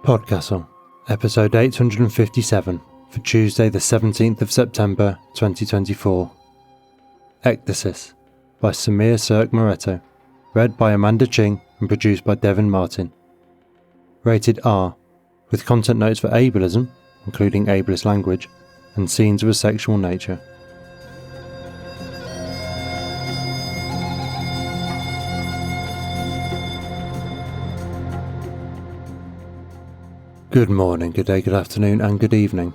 PodCastle, episode 857, for Tuesday the 17th of September 2024. Ecdysis, by Samir Cirque Moretto, read by Amanda Ching and produced by Devin Martin. Rated R, with content notes for ableism, including ableist language, and scenes of a sexual nature. Good morning, good day, good afternoon, and good evening,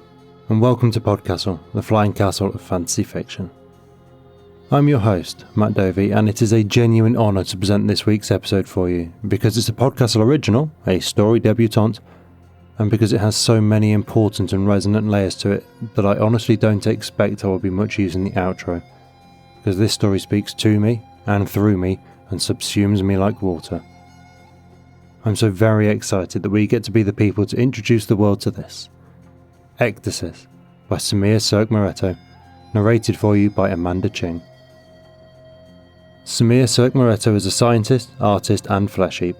and welcome to PodCastle, the flying castle of fantasy fiction. I'm your host, Matt Dovey, and it is a genuine honour to present this week's episode for you, because it's a PodCastle original, a story debutante, and because it has so many important and resonant layers to it that I honestly don't expect I will be much use in the outro, because this story speaks to me, and through me, and subsumes me like water. I'm so very excited that we get to be the people to introduce the world to this. Ecdysis, by Samir Cirque Moretto, narrated for you by Amanda Ching. Samir Cirque Moretto is a scientist, artist, and flesh heap.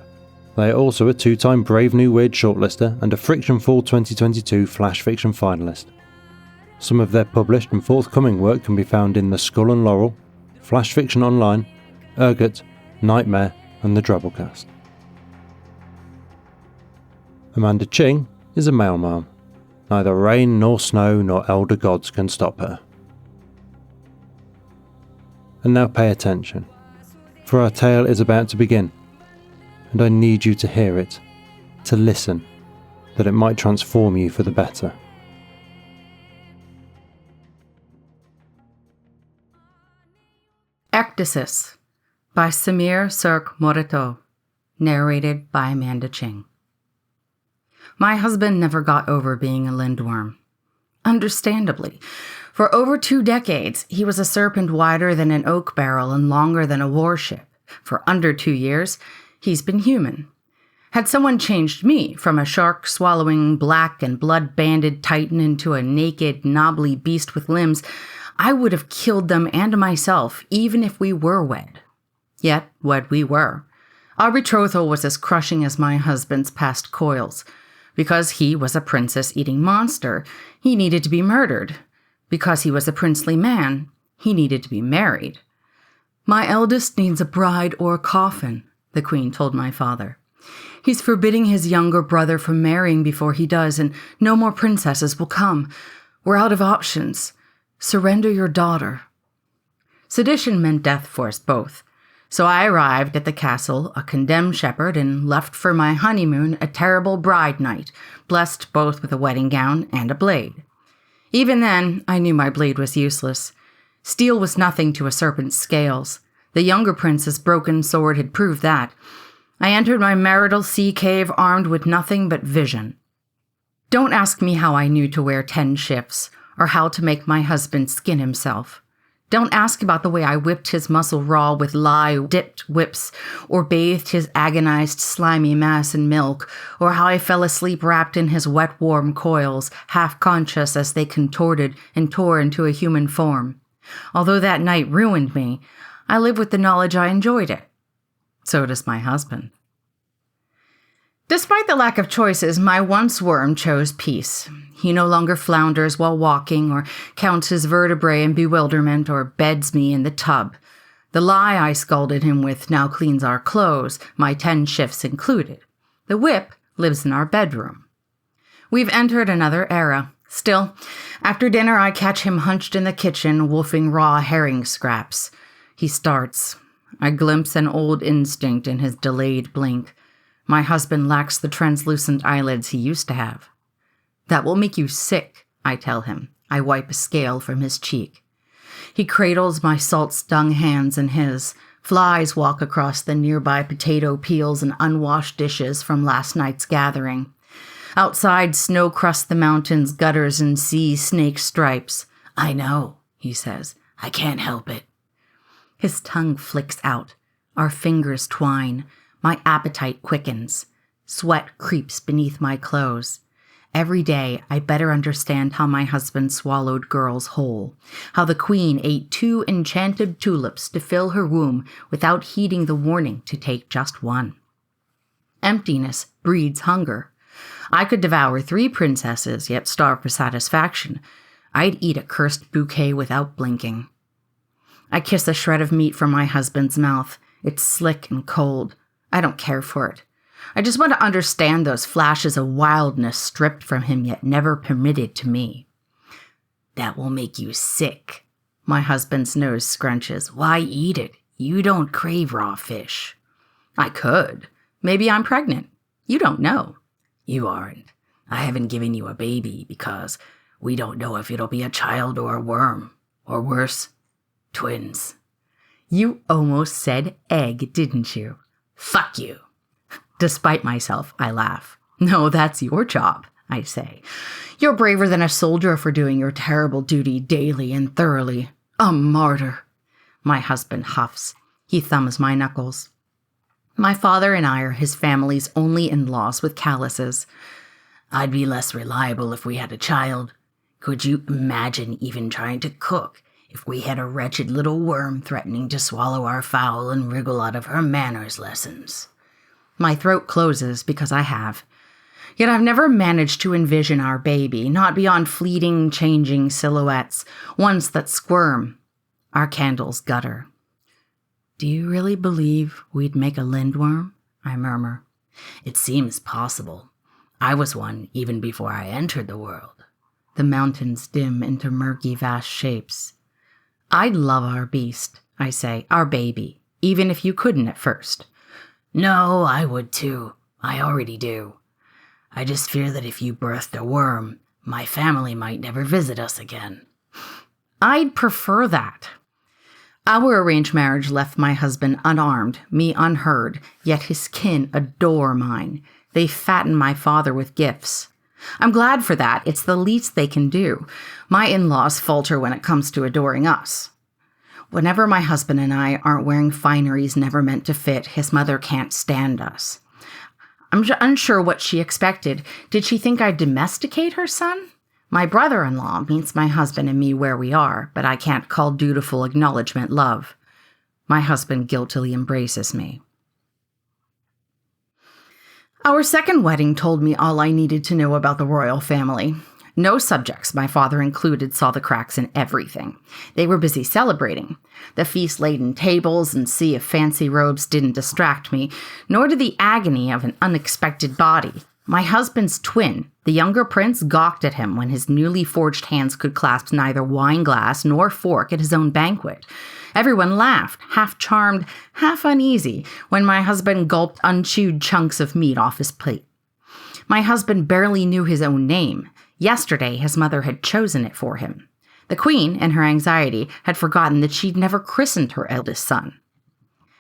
They are also a two-time Brave New Weird shortlister and a Friction Fall 2022 Flash Fiction finalist. Some of their published and forthcoming work can be found in The Skull and Laurel, Flash Fiction Online, Ergot, Nightmare, and The Drabblecast. Amanda Ching is a male mom. Neither rain nor snow nor elder gods can stop her. And now pay attention, for our tale is about to begin, and I need you to hear it, to listen, that it might transform you for the better. Ecdysis, by Samir Cirque Moretto, narrated by Amanda Ching. My husband never got over being a lindworm. Understandably. For over 2 decades, he was a serpent wider than an oak barrel and longer than a warship. For under 2 years, he's been human. Had someone changed me from a shark-swallowing, black and blood-banded titan into a naked, knobbly beast with limbs, I would have killed them and myself, even if we were wed. Yet, wed we were. Our betrothal was as crushing as my husband's past coils. Because he was a princess-eating monster, he needed to be murdered. Because he was a princely man, he needed to be married. My eldest needs a bride or a coffin, the queen told my father. He's forbidding his younger brother from marrying before he does, and no more princesses will come. We're out of options. Surrender your daughter. Sedition meant death for us both. So I arrived at the castle, a condemned shepherd, and left for my honeymoon a terrible bride night, blessed both with a wedding gown and a blade. Even then, I knew my blade was useless. Steel was nothing to a serpent's scales. The younger prince's broken sword had proved that. I entered my marital sea cave armed with nothing but vision. Don't ask me how I knew to wear 10 shifts, or how to make my husband skin himself. Don't ask about the way I whipped his muscle raw with lye-dipped whips, or bathed his agonized, slimy mass in milk, or how I fell asleep wrapped in his wet, warm coils, half-conscious as they contorted and tore into a human form. Although that night ruined me, I live with the knowledge I enjoyed it. So does my husband. Despite the lack of choices, my once worm chose peace. He no longer flounders while walking, or counts his vertebrae in bewilderment, or beds me in the tub. The lie I scalded him with now cleans our clothes, my 10 shifts included. The whip lives in our bedroom. We've entered another era. Still, after dinner I catch him hunched in the kitchen, wolfing raw herring scraps. He starts. I glimpse an old instinct in his delayed blink. My husband lacks the translucent eyelids he used to have. That will make you sick, I tell him. I wipe a scale from his cheek. He cradles my salt-stung hands in his. Flies walk across the nearby potato peels and unwashed dishes from last night's gathering. Outside, snow crusts the mountains, gutters, and sea snake stripes. I know, he says. I can't help it. His tongue flicks out. Our fingers twine. My appetite quickens. Sweat creeps beneath my clothes. Every day, I better understand how my husband swallowed girls whole, how the queen ate 2 enchanted tulips to fill her womb without heeding the warning to take just one. Emptiness breeds hunger. I could devour 3 princesses, yet starve for satisfaction. I'd eat a cursed bouquet without blinking. I kiss a shred of meat from my husband's mouth. It's slick and cold. I don't care for it. I just want to understand those flashes of wildness stripped from him yet never permitted to me. That will make you sick. My husband's nose scrunches. Why eat it? You don't crave raw fish. I could. Maybe I'm pregnant. You don't know. You aren't. I haven't given you a baby because we don't know if it'll be a child or a worm. Or worse, twins. You almost said egg, didn't you? Fuck you. Despite myself, I laugh. No, that's your job, I say. You're braver than a soldier for doing your terrible duty daily and thoroughly. A martyr. My husband huffs. He thumbs my knuckles. My father and I are his family's only in-laws with calluses. I'd be less reliable if we had a child. Could you imagine even trying to cook if we had a wretched little worm threatening to swallow our fowl and wriggle out of her manners lessons? My throat closes because I have. Yet I've never managed to envision our baby, not beyond fleeting, changing silhouettes, ones that squirm. Our candles gutter. Do you really believe we'd make a lindworm? I murmur. It seems possible. I was one even before I entered the world. The mountains dim into murky, vast shapes. I'd love our beast, I say, our baby, even if you couldn't at first. No, I would too. I already do. I just fear that if you birthed a worm, my family might never visit us again. I'd prefer that. Our arranged marriage left my husband unarmed, me unheard, yet his kin adore mine. They fatten my father with gifts. I'm glad for that. It's the least they can do. My in-laws falter when it comes to adoring us. Whenever my husband and I aren't wearing fineries never meant to fit, his mother can't stand us. I'm unsure what she expected. Did she think I'd domesticate her son? My brother-in-law meets my husband and me where we are, but I can't call dutiful acknowledgement love. My husband guiltily embraces me. Our second wedding told me all I needed to know about the royal family. No subjects, my father included, saw the cracks in everything. They were busy celebrating. The feast-laden tables and sea of fancy robes didn't distract me, nor did the agony of an unexpected body. My husband's twin, the younger prince, gawked at him when his newly forged hands could clasp neither wine glass nor fork at his own banquet. Everyone laughed, half charmed, half uneasy, when my husband gulped unchewed chunks of meat off his plate. My husband barely knew his own name. Yesterday, his mother had chosen it for him. The queen, in her anxiety, had forgotten that she'd never christened her eldest son.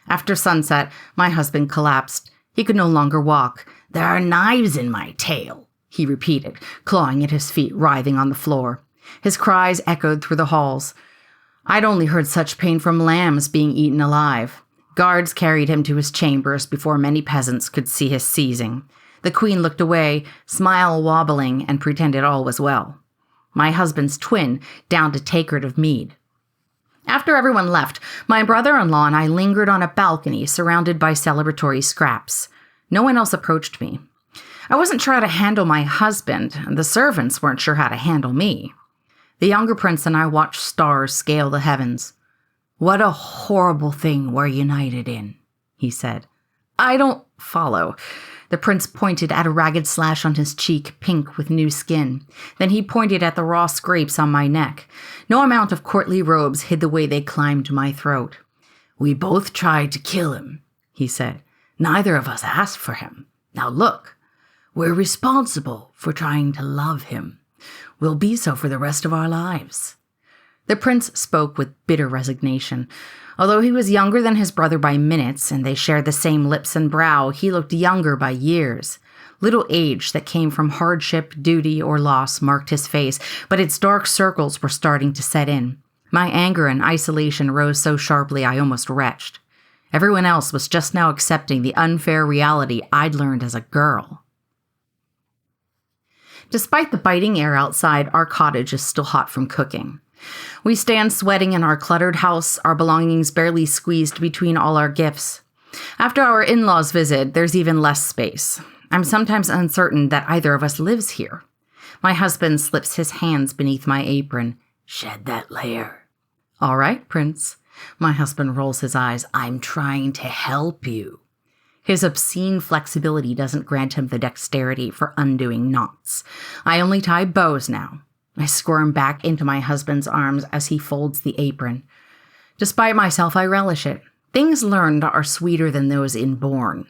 After sunset, my husband collapsed. He could no longer walk. There are knives in my tail, he repeated, clawing at his feet, writhing on the floor. His cries echoed through the halls. I'd only heard such pain from lambs being eaten alive. Guards carried him to his chambers before many peasants could see his seizing. The queen looked away, smile wobbling, and pretended all was well. My husband's twin downed a tankard of mead. After everyone left, my brother-in-law and I lingered on a balcony surrounded by celebratory scraps. No one else approached me. I wasn't sure how to handle my husband, and the servants weren't sure how to handle me. The younger prince and I watched stars scale the heavens. What a horrible thing we're united in, he said. I don't follow. The prince pointed at a ragged slash on his cheek, pink with new skin. Then he pointed at the raw scrapes on my neck. No amount of courtly robes hid the way they climbed my throat. We both tried to kill him, he said. Neither of us asked for him. Now look, we're responsible for trying to love him. We'll be so for the rest of our lives. The prince spoke with bitter resignation. Although he was younger than his brother by minutes, and they shared the same lips and brow, he looked younger by years. Little age that came from hardship, duty, or loss marked his face, but its dark circles were starting to set in. My anger and isolation rose so sharply I almost retched. Everyone else was just now accepting the unfair reality I'd learned as a girl. Despite the biting air outside, our cottage is still hot from cooking. We stand sweating in our cluttered house, our belongings barely squeezed between all our gifts. After our in-laws visit, there's even less space. I'm sometimes uncertain that either of us lives here. My husband slips his hands beneath my apron. Shed that layer. All right, Prince. My husband rolls his eyes. I'm trying to help you. His obscene flexibility doesn't grant him the dexterity for undoing knots. I only tie bows now. I squirm back into my husband's arms as he folds the apron. Despite myself, I relish it. Things learned are sweeter than those inborn.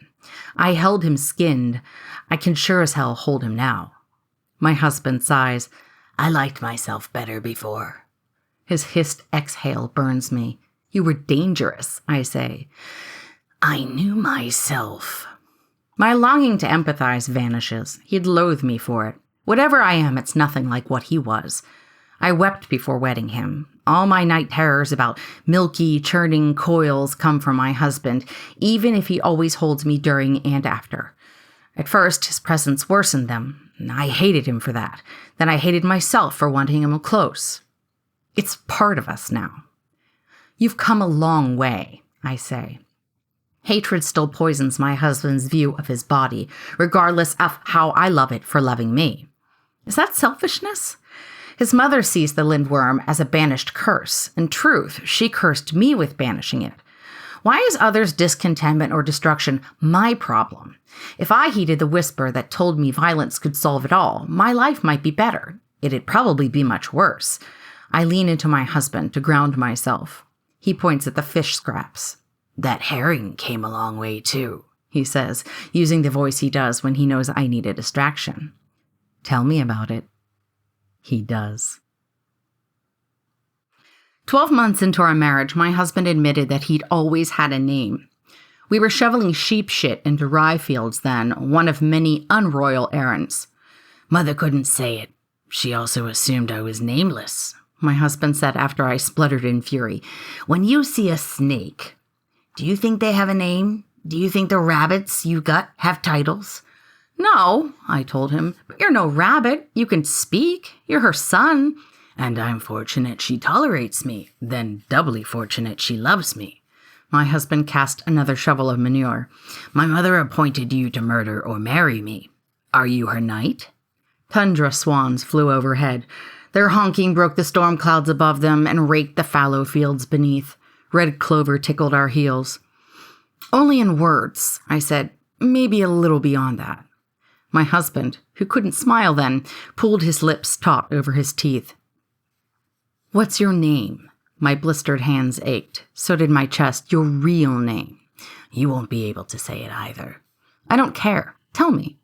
I held him skinned. I can sure as hell hold him now. My husband sighs. I liked myself better before. His hissed exhale burns me. You were dangerous, I say. I knew myself. My longing to empathize vanishes. He'd loathe me for it. Whatever I am, it's nothing like what he was. I wept before wedding him. All my night terrors about milky, churning coils come from my husband, even if he always holds me during and after. At first, his presence worsened them. I hated him for that. Then I hated myself for wanting him close. It's part of us now. You've come a long way, I say. Hatred still poisons my husband's view of his body, regardless of how I love it for loving me. Is that selfishness? His mother sees the lindworm as a banished curse. In truth, she cursed me with banishing it. Why is others' discontentment or destruction my problem? If I heeded the whisper that told me violence could solve it all, my life might be better. It'd probably be much worse. I lean into my husband to ground myself. He points at the fish scraps. That herring came a long way too, he says, using the voice he does when he knows I need a distraction. Tell me about it. He does. 12 months into our marriage, my husband admitted that he'd always had a name. We were shoveling sheep shit into rye fields then, one of many unroyal errands. Mother couldn't say it. She also assumed I was nameless, my husband said after I spluttered in fury. When you see a snake, do you think they have a name? Do you think the rabbits you got have titles? No, I told him, but you're no rabbit. You can speak. You're her son. And I'm fortunate she tolerates me, then doubly fortunate she loves me. My husband cast another shovel of manure. My mother appointed you to murder or marry me. Are you her knight? Tundra swans flew overhead. Their honking broke the storm clouds above them and raked the fallow fields beneath. Red clover tickled our heels. Only in words, I said, maybe a little beyond that. My husband, who couldn't smile then, pulled his lips taut over his teeth. What's your name? My blistered hands ached. So did my chest. Your real name. You won't be able to say it either. I don't care. Tell me.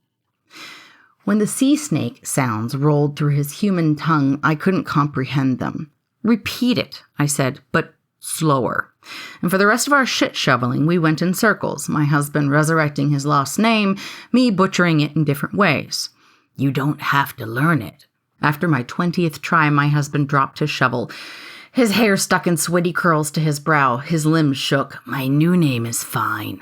When the sea snake sounds rolled through his human tongue, I couldn't comprehend them. Repeat it, I said, but slower. And for the rest of our shit shoveling, we went in circles, my husband resurrecting his lost name, me butchering it in different ways. You don't have to learn it. After my 20th try, my husband dropped his shovel. His hair stuck in sweaty curls to his brow. His limbs shook. My new name is fine.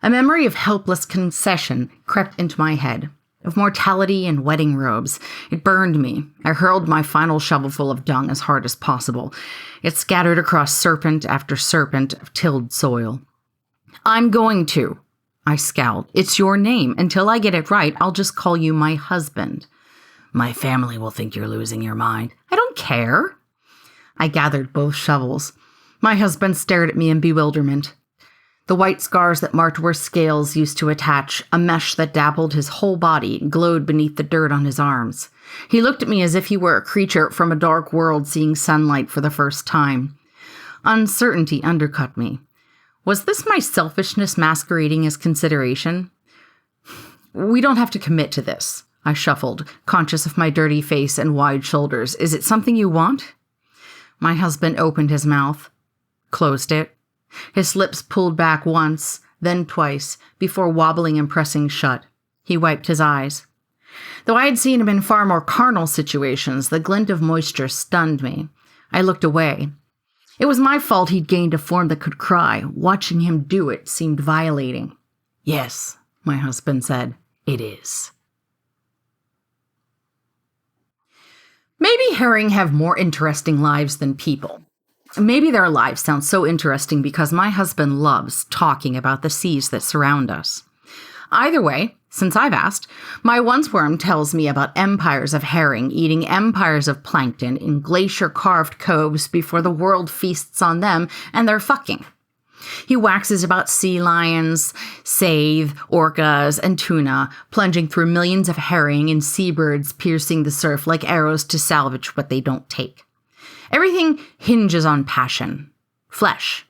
A memory of helpless concession crept into my head, of mortality and wedding robes. It burned me. I hurled my final shovelful of dung as hard as possible. It scattered across serpent after serpent of tilled soil. I'm going to. I scowled. It's your name. Until I get it right, I'll just call you my husband. My family will think you're losing your mind. I don't care. I gathered both shovels. My husband stared at me in bewilderment. The white scars that marked where scales used to attach, a mesh that dappled his whole body, glowed beneath the dirt on his arms. He looked at me as if he were a creature from a dark world seeing sunlight for the first time. Uncertainty undercut me. Was this my selfishness masquerading as consideration? We don't have to commit to this, I shuffled, conscious of my dirty face and wide shoulders. Is it something you want? My husband opened his mouth, closed it. His lips pulled back once, then twice, before wobbling and pressing shut. He wiped his eyes. Though I had seen him in far more carnal situations, the glint of moisture stunned me. I looked away. It was my fault he'd gained a form that could cry. Watching him do it seemed violating. Yes, my husband said, it is. Maybe herring have more interesting lives than people. Maybe their lives sound so interesting because my husband loves talking about the seas that surround us. Either way, since I've asked, my once worm tells me about empires of herring eating empires of plankton in glacier-carved coves before the world feasts on them, and they're fucking. He waxes about sea lions, saithe, orcas, and tuna, plunging through millions of herring and seabirds piercing the surf like arrows to salvage what they don't take. Everything hinges on passion. Flesh.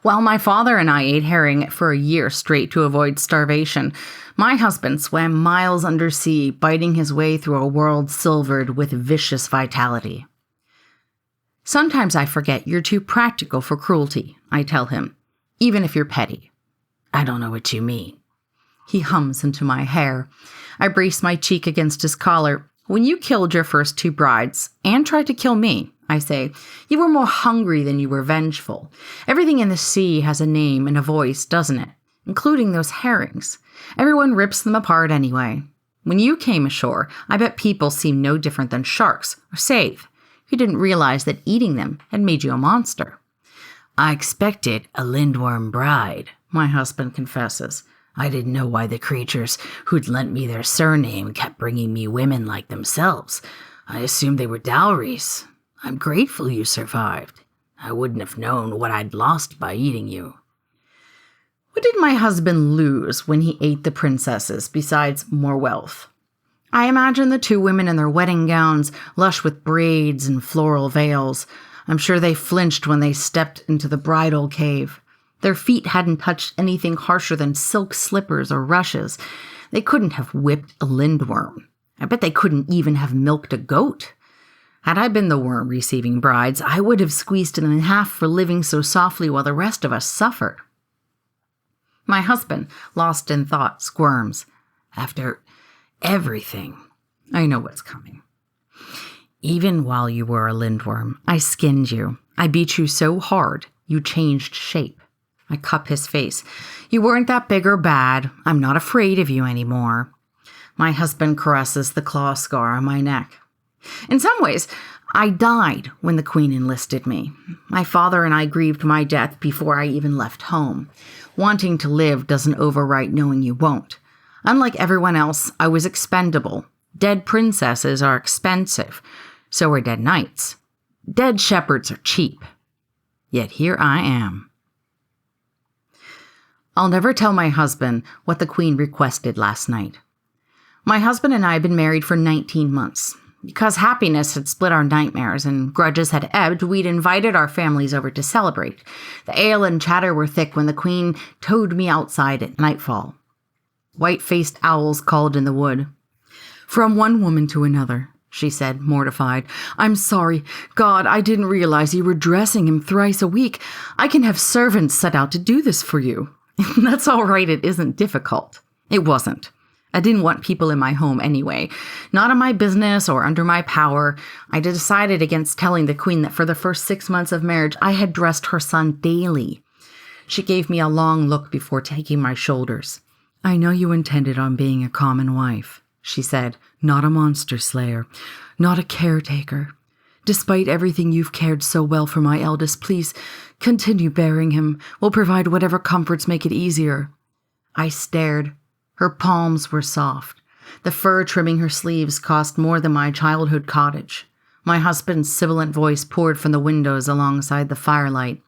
While my father and I ate herring for a year straight to avoid starvation, my husband swam miles undersea, biting his way through a world silvered with vicious vitality. Sometimes I forget you're too practical for cruelty, I tell him, even if you're petty. I don't know what you mean. He hums into my hair. I brace my cheek against his collar. When you killed your first 2 brides and tried to kill me, I say, you were more hungry than you were vengeful. Everything in the sea has a name and a voice, doesn't it? Including those herrings. Everyone rips them apart anyway. When you came ashore, I bet people seemed no different than sharks or saithe. You didn't realize that eating them had made you a monster. I expected a lindworm bride, my husband confesses. I didn't know why the creatures who'd lent me their surname kept bringing me women like themselves. I assumed they were dowries. I'm grateful you survived. I wouldn't have known what I'd lost by eating you. What did my husband lose when he ate the princesses besides more wealth? I imagine the 2 women in their wedding gowns, lush with braids and floral veils. I'm sure they flinched when they stepped into the bridal cave. Their feet hadn't touched anything harsher than silk slippers or rushes. They couldn't have whipped a lindworm. I bet they couldn't even have milked a goat. Had I been the worm receiving brides, I would have squeezed them in half for living so softly while the rest of us suffered. My husband, lost in thought, squirms. After everything, I know what's coming. Even while you were a lindworm, I skinned you. I beat you so hard, you changed shape. I cup his face. You weren't that big or bad. I'm not afraid of you anymore. My husband caresses the claw scar on my neck. In some ways, I died when the Queen enlisted me. My father and I grieved my death before I even left home. Wanting to live doesn't overwrite knowing you won't. Unlike everyone else, I was expendable. Dead princesses are expensive. So are dead knights. Dead shepherds are cheap. Yet here I am. I'll never tell my husband what the Queen requested last night. My husband and I had been married for 19 months. Because happiness had split our nightmares and grudges had ebbed, we'd invited our families over to celebrate. The ale and chatter were thick when the Queen towed me outside at nightfall. White-faced owls called in the wood. From one woman to another, she said, mortified. I'm sorry. God, I didn't realize you were dressing him thrice a week. I can have servants set out to do this for you. That's all right, it isn't difficult. It wasn't. I didn't want people in my home anyway. Not in my business or under my power. I decided against telling the Queen that for the first 6 months of marriage, I had dressed her son daily. She gave me a long look before taking my shoulders. I know you intended on being a common wife, she said, not a monster slayer, not a caretaker. Despite everything you've cared so well for my eldest, please continue bearing him. We'll provide whatever comforts make it easier. I stared. Her palms were soft. The fur trimming her sleeves cost more than my childhood cottage. My husband's sibilant voice poured from the windows alongside the firelight.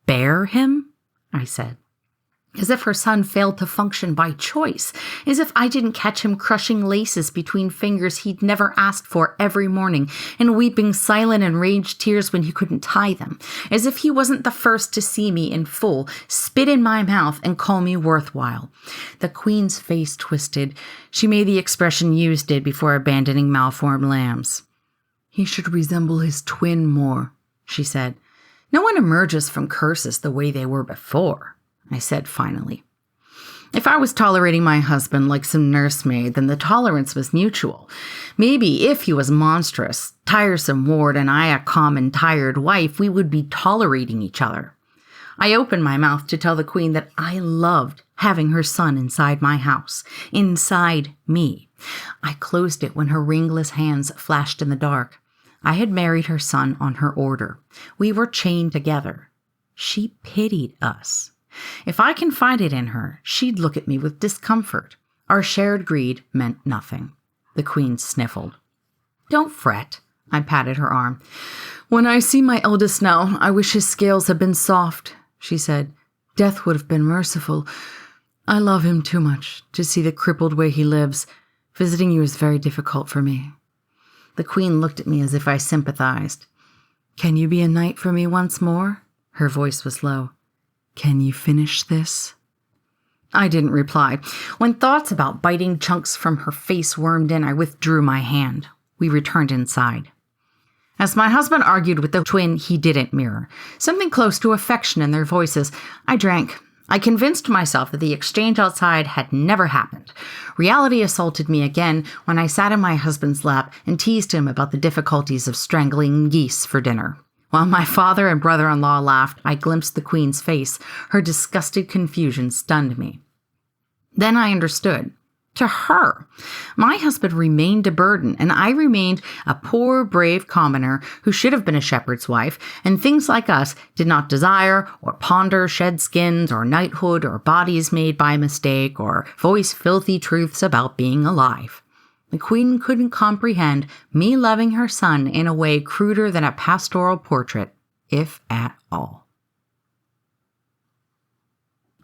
Bear him? I said. As if her son failed to function by choice. As if I didn't catch him crushing laces between fingers he'd never asked for every morning and weeping silent enraged tears when he couldn't tie them. As if he wasn't the first to see me in full, spit in my mouth and call me worthwhile. The Queen's face twisted. She made the expression Hughes did before abandoning malformed lambs. He should resemble his twin more, she said. No one emerges from curses the way they were before. I said finally. If I was tolerating my husband like some nursemaid, then the tolerance was mutual. Maybe if he was monstrous, tiresome ward, and I a common tired wife, we would be tolerating each other. I opened my mouth to tell the Queen that I loved having her son inside my house, inside me. I closed it when her ringless hands flashed in the dark. I had married her son on her order. We were chained together. She pitied us. If I confided in her, she'd look at me with discomfort. Our shared greed meant nothing. The Queen sniffled. Don't fret, I patted her arm. When I see my eldest now, I wish his scales had been soft, she said. Death would have been merciful. I love him too much to see the crippled way he lives. Visiting you is very difficult for me. The Queen looked at me as if I sympathized. Can you be a knight for me once more? Her voice was low. Can you finish this? I didn't reply. When thoughts about biting chunks from her face wormed in, I withdrew my hand. We returned inside. As my husband argued with the twin he didn't mirror, something close to affection in their voices, I drank. I convinced myself that the exchange outside had never happened. Reality assaulted me again when I sat in my husband's lap and teased him about the difficulties of strangling geese for dinner. While my father and brother-in-law laughed, I glimpsed the Queen's face. Her disgusted confusion stunned me. Then I understood. To her, my husband remained a burden, and I remained a poor, brave commoner who should have been a shepherd's wife, and things like us did not desire or ponder shed skins or knighthood or bodies made by mistake or voice filthy truths about being alive. The Queen couldn't comprehend me loving her son in a way cruder than a pastoral portrait, if at all.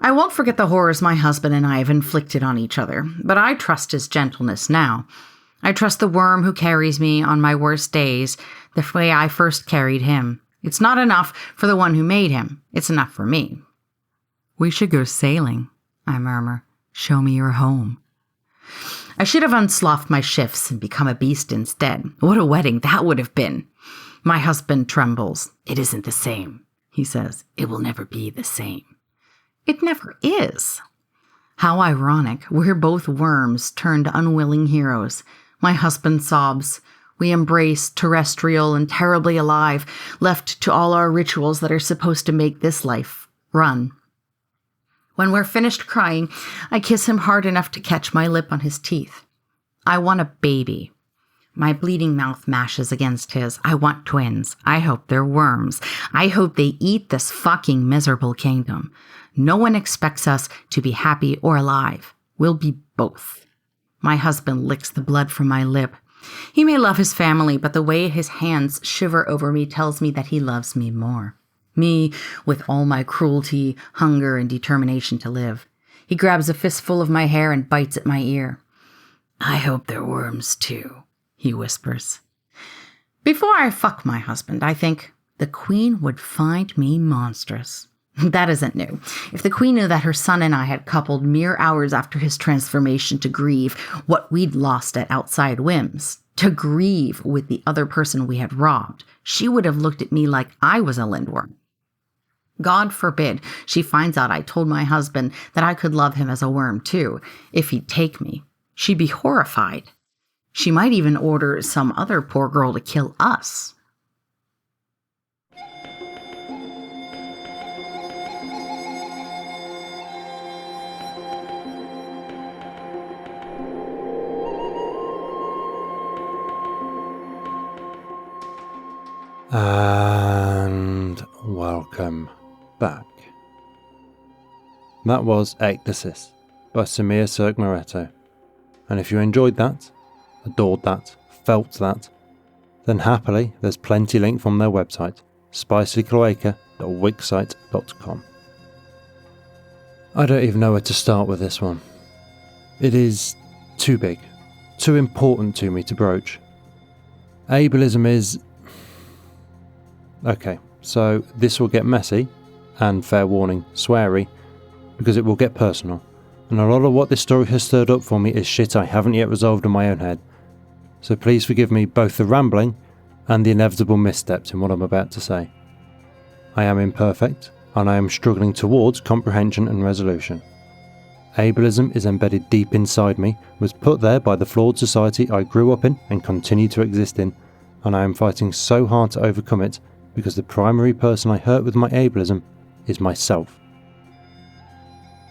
I won't forget the horrors my husband and I have inflicted on each other, but I trust his gentleness now. I trust the worm who carries me on my worst days the way I first carried him. It's not enough for the one who made him. It's enough for me. We should go sailing, I murmur. Show me your home. I should have unsloughed my shifts and become a beast instead. What a wedding that would have been. My husband trembles. It isn't the same, he says. It will never be the same. It never is. How ironic. We're both worms turned unwilling heroes. My husband sobs. We embrace, terrestrial and terribly alive, left to all our rituals that are supposed to make this life run. When we're finished crying, I kiss him hard enough to catch my lip on his teeth. I want a baby. My bleeding mouth mashes against his. I want twins. I hope they're worms. I hope they eat this fucking miserable kingdom. No one expects us to be happy or alive. We'll be both. My husband licks the blood from my lip. He may love his family, but the way his hands shiver over me tells me that he loves me more. Me, with all my cruelty, hunger, and determination to live. He grabs a fistful of my hair and bites at my ear. I hope they're worms too, he whispers. Before I fuck my husband, I think the Queen would find me monstrous. That isn't new. If the Queen knew that her son and I had coupled mere hours after his transformation to grieve what we'd lost at outside whims, to grieve with the other person we had robbed, she would have looked at me like I was a lindworm. God forbid she finds out I told my husband that I could love him as a worm too, if he'd take me. She'd be horrified. She might even order some other poor girl to kill us. And welcome back. That was Ecdysis by Samir Serk-Moretto. And if you enjoyed that, adored that, felt that, then happily there's plenty linked from their website, spicycloaca.wixsite.com. I don't even know where to start with this one. It is too big, too important to me to broach. Ableism is... Okay, so this will get messy, and fair warning, sweary, because it will get personal. And a lot of what this story has stirred up for me is shit I haven't yet resolved in my own head. So please forgive me both the rambling and the inevitable missteps in what I'm about to say. I am imperfect, and I am struggling towards comprehension and resolution. Ableism is embedded deep inside me, was put there by the flawed society I grew up in and continue to exist in, and I am fighting so hard to overcome it because the primary person I hurt with my ableism is myself.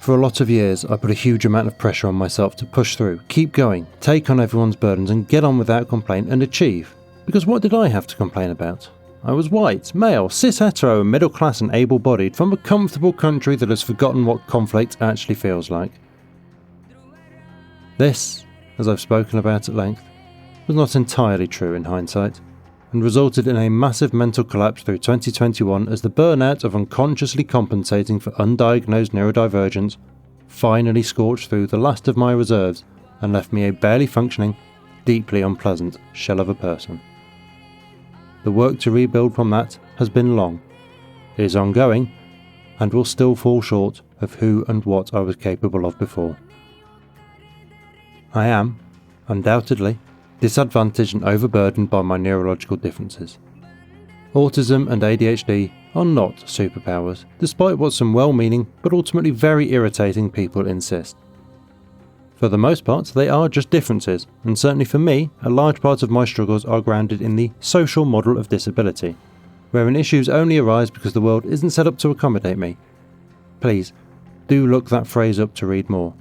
For a lot of years, I put a huge amount of pressure on myself to push through, keep going, take on everyone's burdens and get on without complaint and achieve. Because what did I have to complain about? I was white, male, cis-hetero, middle-class and able-bodied from a comfortable country that has forgotten what conflict actually feels like. This, as I've spoken about at length, was not entirely true in hindsight, and resulted in a massive mental collapse through 2021 as the burnout of unconsciously compensating for undiagnosed neurodivergence finally scorched through the last of my reserves and left me a barely functioning, deeply unpleasant shell of a person. The work to rebuild from that has been long, is ongoing, and will still fall short of who and what I was capable of before. I am, undoubtedly, disadvantaged and overburdened by my neurological differences. Autism and ADHD are not superpowers, despite what some well-meaning but ultimately very irritating people insist. For the most part, they are just differences, and certainly for me, a large part of my struggles are grounded in the social model of disability, wherein issues only arise because the world isn't set up to accommodate me. Please, do look that phrase up to read more.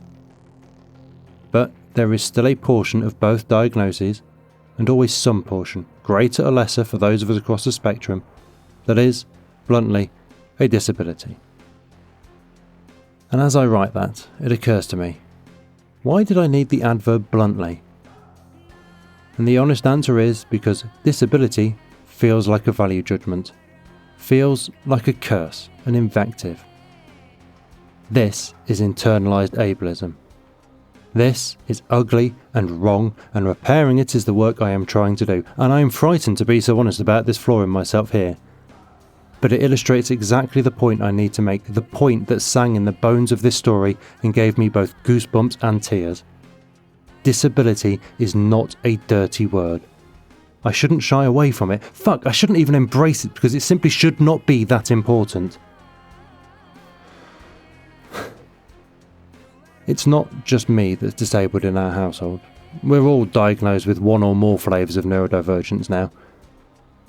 But there is still a portion of both diagnoses, and always some portion, greater or lesser for those of us across the spectrum, that is, bluntly, a disability. And as I write that, it occurs to me, why did I need the adverb bluntly? And the honest answer is because disability feels like a value judgment, feels like a curse, an invective. This is internalised ableism. This is ugly and wrong, and repairing it is the work I am trying to do, and I am frightened to be so honest about this flaw in myself here. But it illustrates exactly the point I need to make, the point that sang in the bones of this story and gave me both goosebumps and tears. Disability is not a dirty word. I shouldn't shy away from it. Fuck, I shouldn't even embrace it because it simply should not be that important. It's not just me that's disabled in our household. We're all diagnosed with one or more flavours of neurodivergence now.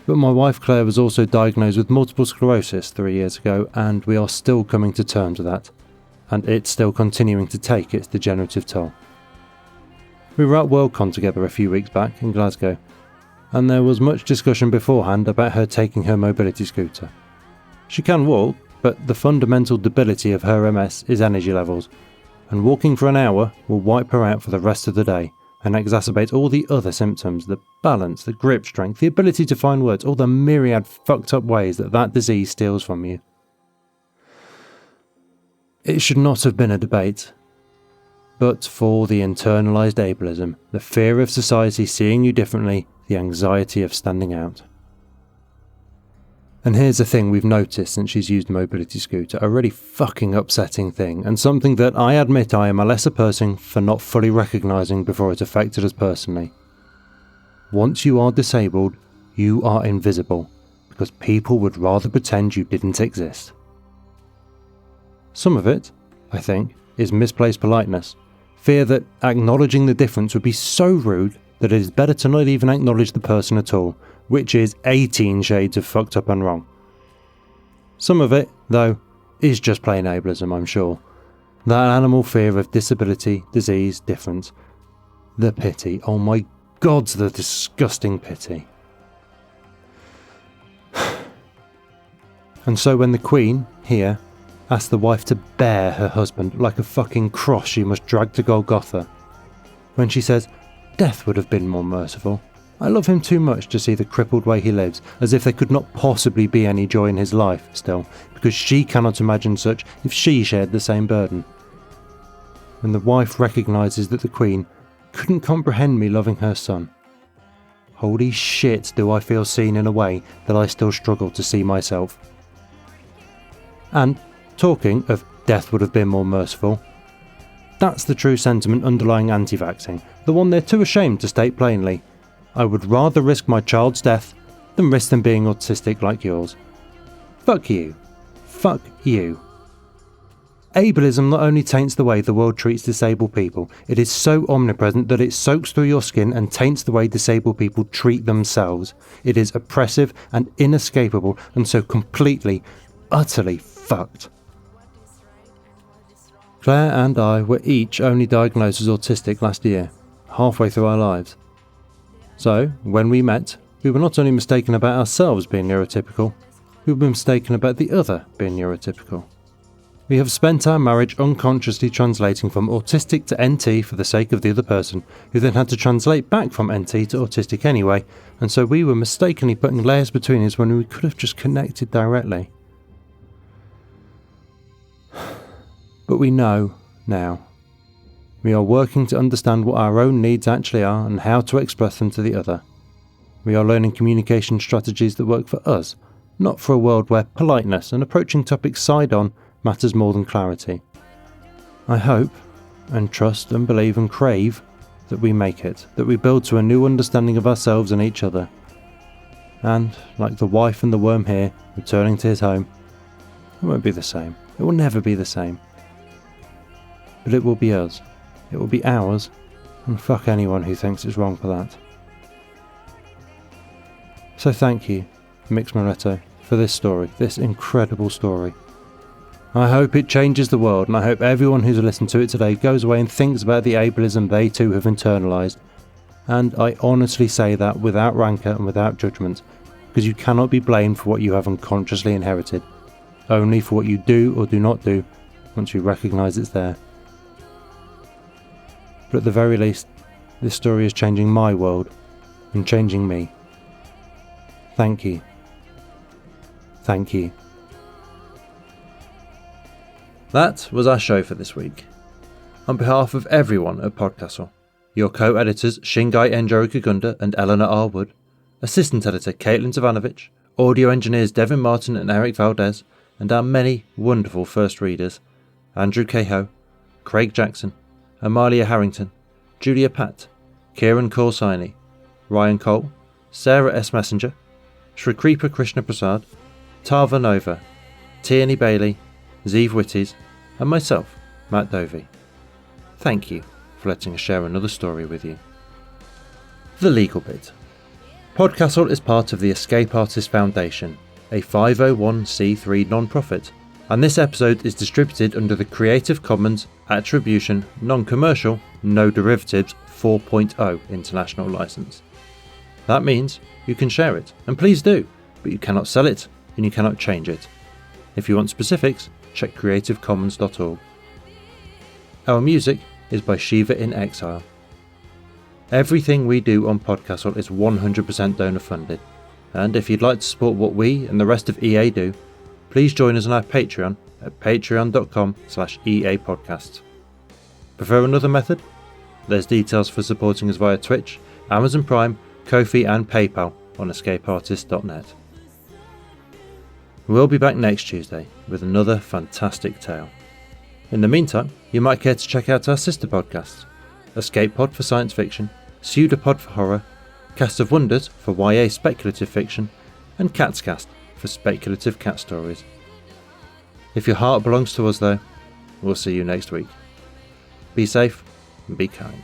But my wife Claire was also diagnosed with multiple sclerosis 3 years ago, and we are still coming to terms with that, and it's still continuing to take its degenerative toll. We were at Worldcon together a few weeks back in Glasgow, and there was much discussion beforehand about her taking her mobility scooter. She can walk, but the fundamental debility of her MS is energy levels, and walking for an hour will wipe her out for the rest of the day, and exacerbate all the other symptoms, the balance, the grip strength, the ability to find words, all the myriad fucked up ways that disease steals from you. It should not have been a debate. But for the internalised ableism, the fear of society seeing you differently, the anxiety of standing out. And here's a thing we've noticed since she's used mobility scooter, a really fucking upsetting thing, and something that I admit I am a lesser person for not fully recognising before it affected us personally. Once you are disabled, you are invisible, because people would rather pretend you didn't exist. Some of it, I think, is misplaced politeness, fear that acknowledging the difference would be so rude that it is better to not even acknowledge the person at all, which is 18 shades of fucked up and wrong. Some of it, though, is just plain ableism, I'm sure. That animal fear of disability, disease, difference. The pity, oh my God, the disgusting pity. And so when the Queen, here, asked the wife to bear her husband like a fucking cross she must drag to Golgotha, when she says, death would have been more merciful, I love him too much to see the crippled way he lives, as if there could not possibly be any joy in his life still, because she cannot imagine such if she shared the same burden. When the wife recognises that the Queen couldn't comprehend me loving her son. Holy shit, do I feel seen in a way that I still struggle to see myself. And, talking of death would have been more merciful, that's the true sentiment underlying anti-vaxxing, the one they're too ashamed to state plainly. I would rather risk my child's death than risk them being autistic like yours. Fuck you. Fuck you. Ableism not only taints the way the world treats disabled people, it is so omnipresent that it soaks through your skin and taints the way disabled people treat themselves. It is oppressive and inescapable, and so completely, utterly fucked. Claire and I were each only diagnosed as autistic last year, halfway through our lives. So, when we met, we were not only mistaken about ourselves being neurotypical, we were mistaken about the other being neurotypical. We have spent our marriage unconsciously translating from autistic to NT for the sake of the other person, who then had to translate back from NT to autistic anyway, and so we were mistakenly putting layers between us when we could have just connected directly. But we know now. We are working to understand what our own needs actually are and how to express them to the other. We are learning communication strategies that work for us, not for a world where politeness and approaching topics side-on matters more than clarity. I hope, and trust and believe and crave that we make it, that we build to a new understanding of ourselves and each other. And, like the wife and the worm here, returning to his home, it won't be the same. It will never be the same. But it will be us. It will be ours, and fuck anyone who thinks it's wrong for that. So thank you, Mix Moretto, for this story, this incredible story. I hope it changes the world, and I hope everyone who's listened to it today goes away and thinks about the ableism they too have internalised. And I honestly say that without rancour and without judgment, because you cannot be blamed for what you have unconsciously inherited, only for what you do or do not do once you recognise it's there. But at the very least, this story is changing my world and changing me. Thank you. Thank you. That was our show for this week. On behalf of everyone at PodCastle, your co-editors Shingai Enjoro Kagunda and Eleanor R. Wood, assistant editor Caitlin Zavanovich, audio engineers Devin Martin and Eric Valdez, and our many wonderful first readers, Andrew Cahoe, Craig Jackson, Amalia Harrington, Julia Patt, Kieran Coulsini, Ryan Cole, Sarah S. Messenger, Shrikripa Krishna Prasad, Tava Nova, Tierney Bailey, Zeev Witties, and myself, Matt Dovey. Thank you for letting us share another story with you. The legal bit. PodCastle is part of the Escape Artists Foundation, a 501c3 non-profit, and this episode is distributed under the Creative Commons Attribution Non-Commercial No Derivatives 4.0 International License. That means you can share it, and please do, but you cannot sell it and you cannot change it. If you want specifics, check creativecommons.org. Our music is by Shiva in Exile. Everything we do on PodCastle is 100% donor funded, and if you'd like to support what we and the rest of EA do, please join us on our Patreon at patreon.com/EApodcasts. Prefer another method? There's details for supporting us via Twitch, Amazon Prime, Ko-fi and PayPal on escapeartist.net. We'll be back next Tuesday with another fantastic tale. In the meantime, you might care to check out our sister podcasts, Escape Pod for science fiction, Pseudopod for horror, Cast of Wonders for YA speculative fiction, and Catscast for speculative cat stories. If your heart belongs to us though, we'll see you next week. Be safe and be kind.